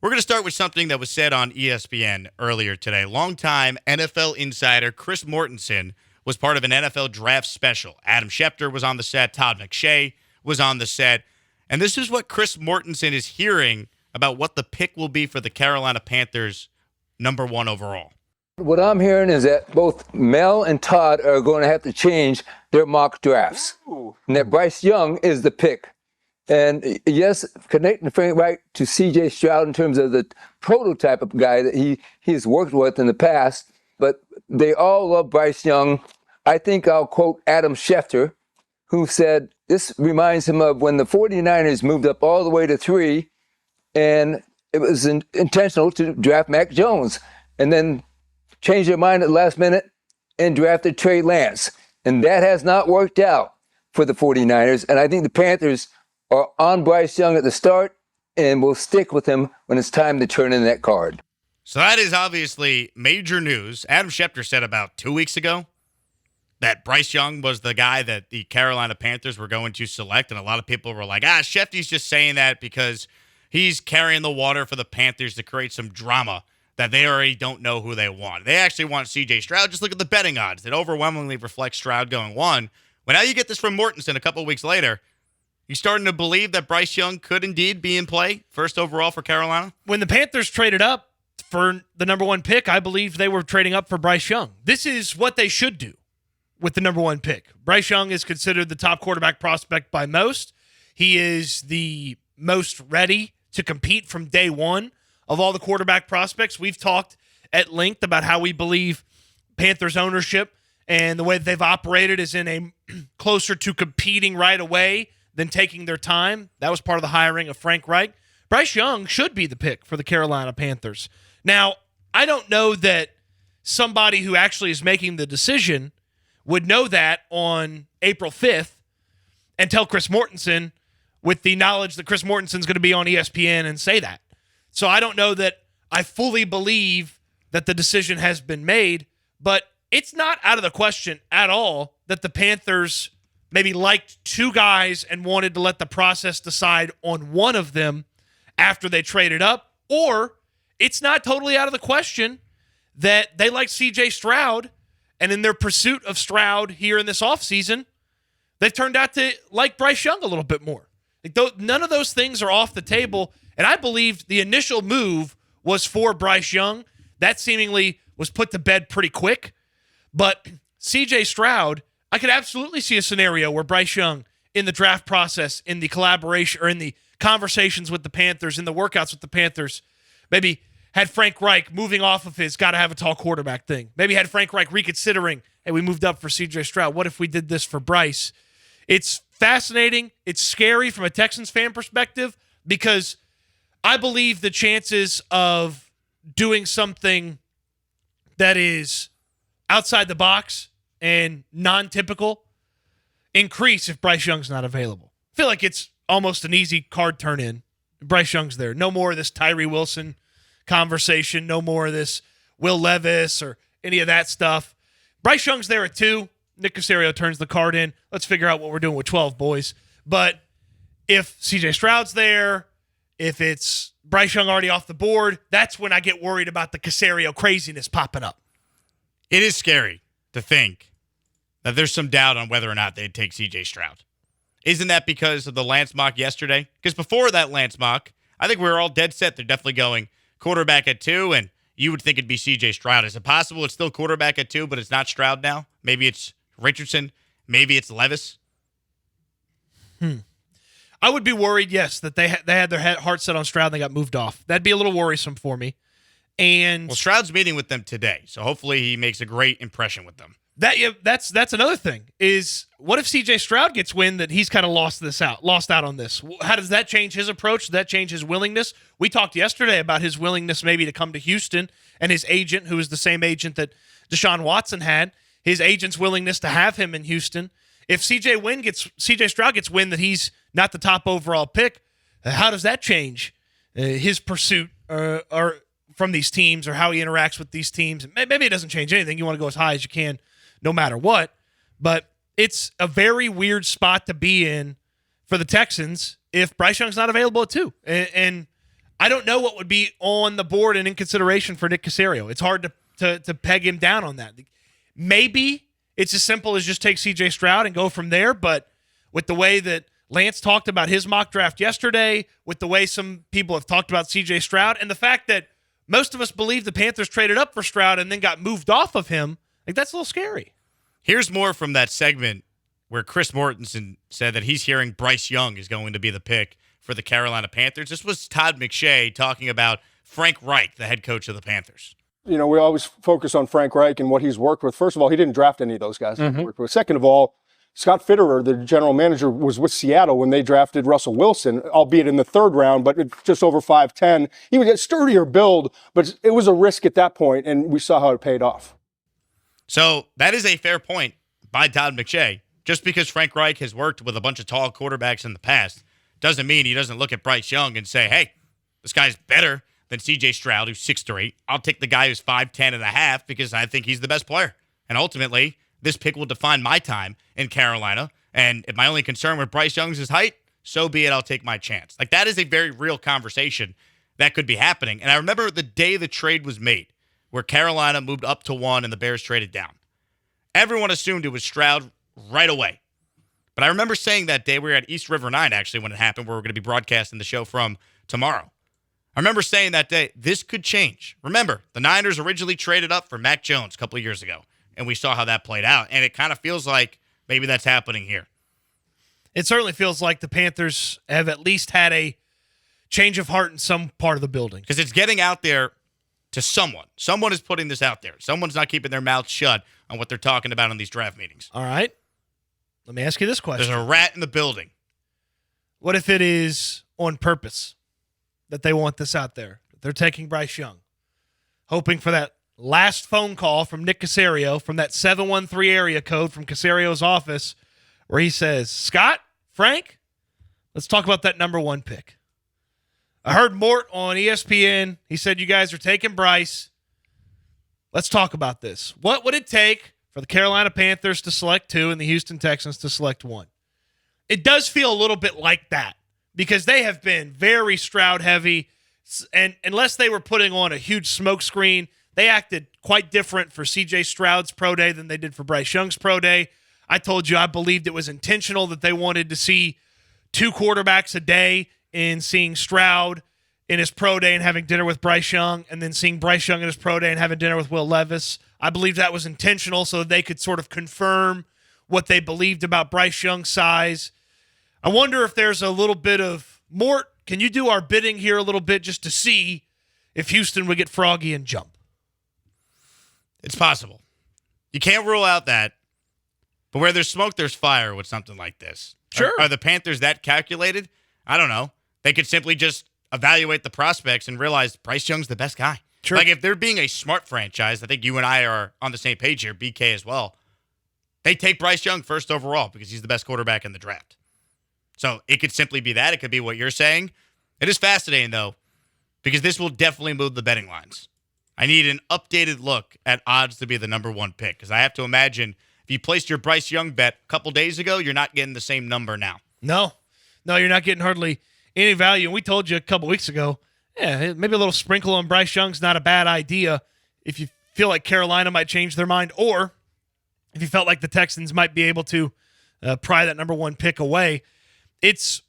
We're going to start with something that was said on ESPN earlier today. Longtime NFL insider Chris Mortensen was part of an NFL draft special. Adam Schefter was on the set. Todd McShay was on the set. And this is what Chris Mortensen is hearing about what the pick will be for the Carolina Panthers, number 1 overall. What I'm hearing is that both Mel and Todd are going to have to change their mock drafts. And that Bryce Young is the pick. And yes, connecting Frank Reich to CJ Stroud in terms of the prototype of guy that he's worked with in the past, but they all love Bryce Young. I think I'll quote Adam Schefter, who said this reminds him of when the 49ers moved up all the way to 3, and it was intentional to draft Mac Jones, and then changed their mind at the last minute and drafted Trey Lance. And that has not worked out for the 49ers, and I think the Panthers are on Bryce Young at the start and will stick with him when it's time to turn in that card. So that is obviously major news. Adam Schefter said about 2 weeks ago that Bryce Young was the guy that the Carolina Panthers were going to select, and a lot of people were like, Schefty's just saying that because he's carrying the water for the Panthers to create some drama that they already don't know who they want. They actually want CJ Stroud. Just look at the betting odds. That overwhelmingly reflects Stroud going 1. Well, now you get this from Mortensen a couple of weeks later. You starting to believe that Bryce Young could indeed be in play first overall for Carolina? When the Panthers traded up for the number 1 pick, I believe they were trading up for Bryce Young. This is what they should do with the number 1 pick. Bryce Young is considered the top quarterback prospect by most. He is the most ready to compete from day one of all the quarterback prospects. We've talked at length about how we believe Panthers ownership and the way that they've operated is in a closer to competing right away than taking their time. That was part of the hiring of Frank Reich. Bryce Young should be the pick for the Carolina Panthers. Now, I don't know that somebody who actually is making the decision would know that on April 5th and tell Chris Mortensen with the knowledge that Chris Mortensen's going to be on ESPN and say that. So I don't know that I fully believe that the decision has been made, but it's not out of the question at all that the Panthers maybe liked 2 guys and wanted to let the process decide on one of them after they traded up, or it's not totally out of the question that they like CJ Stroud, and in their pursuit of Stroud here in this offseason, they've turned out to like Bryce Young a little bit more. None of those things are off the table, and I believe the initial move was for Bryce Young. That seemingly was put to bed pretty quick, but CJ Stroud, I could absolutely see a scenario where Bryce Young, in the draft process, in the collaboration, or in the conversations with the Panthers, in the workouts with the Panthers, maybe had Frank Reich moving off of his got-to-have-a-tall quarterback thing. Maybe had Frank Reich reconsidering, hey, we moved up for CJ Stroud. What if we did this for Bryce? It's fascinating. It's scary from a Texans fan perspective because I believe the chances of doing something that is outside the box and non-typical increase if Bryce Young's not available. I feel like it's almost an easy card turn in. Bryce Young's there. No more of this Tyree Wilson conversation. No more of this Will Levis or any of that stuff. Bryce Young's there at 2. Nick Caserio turns the card in. Let's figure out what we're doing with 12, boys. But if CJ Stroud's there, if it's Bryce Young already off the board, that's when I get worried about the Caserio craziness popping up. It is scary to think that there's some doubt on whether or not they'd take CJ Stroud. Isn't that because of the Lance mock yesterday? Because before that Lance mock, I think we were all dead set. They're definitely going quarterback at 2, and you would think it'd be CJ Stroud. Is it possible it's still quarterback at 2, but it's not Stroud now? Maybe it's Richardson. Maybe it's Levis. I would be worried, yes, that they had their heart set on Stroud and they got moved off. That'd be a little worrisome for me. And well, Stroud's meeting with them today, so hopefully he makes a great impression with them. That's another thing is what if CJ Stroud gets wind that he's kind of lost out on this? How does that change his approach? Does that change his willingness? We talked yesterday about his willingness maybe to come to Houston and his agent, who is the same agent that Deshaun Watson had, his agent's willingness to have him in Houston. If CJ Stroud gets wind that he's not the top overall pick, how does that change his pursuit or from these teams or how he interacts with these teams? Maybe it doesn't change anything. You want to go as high as you can no matter what. But it's a very weird spot to be in for the Texans if Bryce Young's not available at 2. And I don't know what would be on the board and in consideration for Nick Caserio. It's hard to peg him down on that. Maybe it's as simple as just take CJ Stroud and go from there, but with the way that Lance talked about his mock draft yesterday, with the way some people have talked about CJ Stroud, and the fact that most of us believe the Panthers traded up for Stroud and then got moved off of him, like that's a little scary. Here's more from that segment where Chris Mortensen said that he's hearing Bryce Young is going to be the pick for the Carolina Panthers. This was Todd McShay talking about Frank Reich, the head coach of the Panthers. We always focus on Frank Reich and what he's worked with. First of all, he didn't draft any of those guys he worked with. Second of all, Scott Fitterer, the general manager, was with Seattle when they drafted Russell Wilson, albeit in the third round, but just over 5'10". He would get sturdier build, but it was a risk at that point, and we saw how it paid off. So that is a fair point by Todd McShay. Just because Frank Reich has worked with a bunch of tall quarterbacks in the past doesn't mean he doesn't look at Bryce Young and say, hey, this guy's better than CJ Stroud, who's 6'3". I'll take the guy who's 5'10 and a half because I think he's the best player. And ultimately, this pick will define my time in Carolina. And if my only concern with Bryce Young's is height, so be it. I'll take my chance. Like, that is a very real conversation that could be happening. And I remember the day the trade was made where Carolina moved up to 1 and the Bears traded down. Everyone assumed it was Stroud right away. But I remember saying that day, we were at East River 9, actually, when it happened, where we're going to be broadcasting the show from tomorrow. I remember saying that day, this could change. Remember, the Niners originally traded up for Mac Jones a couple of years ago, and we saw how that played out. And it kind of feels like maybe that's happening here. It certainly feels like the Panthers have at least had a change of heart in some part of the building. Because it's getting out there to someone. Someone is putting this out there. Someone's not keeping their mouth shut on what they're talking about in these draft meetings. All right. Let me ask you this question. There's a rat in the building. What if it is on purpose that they want this out there? They're taking Bryce Young, hoping for that last phone call from Nick Caserio from that 713 area code from Caserio's office where he says, Scott, Frank, let's talk about that number 1 pick. I heard Mort on ESPN. He said you guys are taking Bryce. Let's talk about this. What would it take for the Carolina Panthers to select 2 and the Houston Texans to select 1? It does feel a little bit like that because they have been very Stroud heavy, and unless they were putting on a huge smoke screen, they acted quite different for CJ Stroud's pro day than they did for Bryce Young's pro day. I told you I believed it was intentional that they wanted to see 2 quarterbacks a day in seeing Stroud in his pro day and having dinner with Bryce Young, and then seeing Bryce Young in his pro day and having dinner with Will Levis. I believe that was intentional so that they could sort of confirm what they believed about Bryce Young's size. I wonder if there's a little bit of, Mort, can you do our bidding here a little bit just to see if Houston would get froggy and jump? It's possible. You can't rule out that. But where there's smoke, there's fire with something like this. Sure. Are the Panthers that calculated? I don't know. They could simply just evaluate the prospects and realize Bryce Young's the best guy. Sure. Like, if they're being a smart franchise, I think you and I are on the same page here, BK as well, they take Bryce Young first overall because he's the best quarterback in the draft. So it could simply be that. It could be what you're saying. It is fascinating, though, because this will definitely move the betting lines. I need an updated look at odds to be the number 1 pick because I have to imagine if you placed your Bryce Young bet a couple days ago, you're not getting the same number now. No, you're not getting hardly any value. And we told you a couple weeks ago, maybe a little sprinkle on Bryce Young's not a bad idea if you feel like Carolina might change their mind, or if you felt like the Texans might be able to pry that number 1 pick away. It's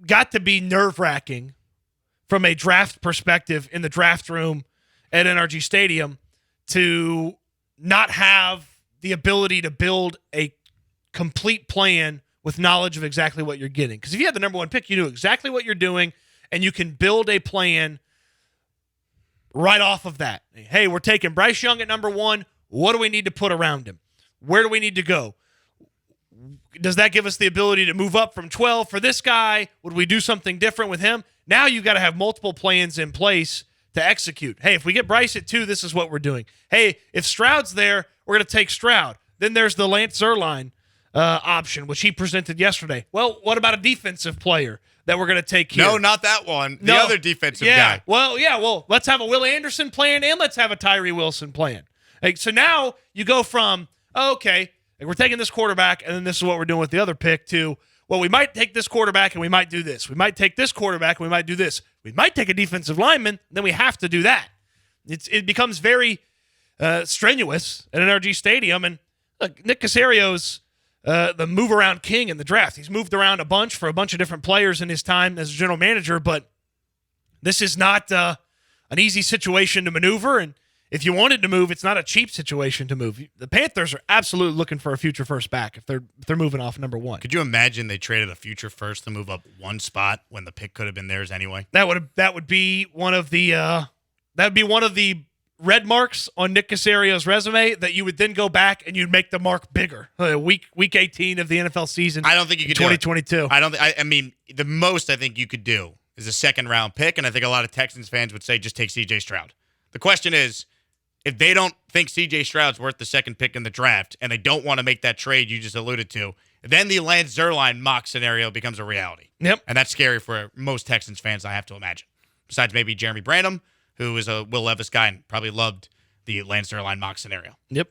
got to be nerve-wracking from a draft perspective in the draft room at NRG Stadium to not have the ability to build a complete plan with knowledge of exactly what you're getting. Because if you had the number 1 pick, you knew exactly what you're doing, and you can build a plan right off of that. Hey, we're taking Bryce Young at number 1. What do we need to put around him? Where do we need to go? Does that give us the ability to move up from 12 for this guy? Would we do something different with him? Now you've got to have multiple plans in place to execute. Hey, if we get Bryce at 2, this is what we're doing. Hey, if Stroud's there, we're going to take Stroud. Then there's the Lance Zierlein option, which he presented yesterday. Well, what about a defensive player that we're going to take here? No, not that one. The other defensive guy. Well, let's have a Will Anderson plan and let's have a Tyree Wilson plan. Like, so now you go from, we're taking this quarterback and then this is what we're doing with the other pick to, well, we might take this quarterback and we might do this. We might take this quarterback and we might do this. We might take a defensive lineman, then we have to do that. It becomes very strenuous at NRG Stadium. And look, Nick Caserio's the move-around king in the draft. He's moved around a bunch for a bunch of different players in his time as a general manager, but this is not an easy situation to maneuver. And if you wanted to move, it's not a cheap situation to move. The Panthers are absolutely looking for a future first back if they're moving off number one. Could you imagine they traded a future first to move up one spot when the pick could have been theirs anyway? That would be one of the red marks on Nick Caserio's resume that you would then go back and you'd make the mark bigger. Week 18 of the NFL season. I don't think you could 2022. do it. I mean, the most I think you could do is a second-round pick, and I think a lot of Texans fans would say just take CJ Stroud. The question is, if they don't think CJ Stroud's worth the second pick in the draft and they don't want to make that trade you just alluded to, then the Lance Zierlein mock scenario becomes a reality. Yep. And that's scary for most Texans fans, I have to imagine. Besides maybe Jeremy Branham, who is a Will Levis guy and probably loved the Lance Zierlein mock scenario. Yep.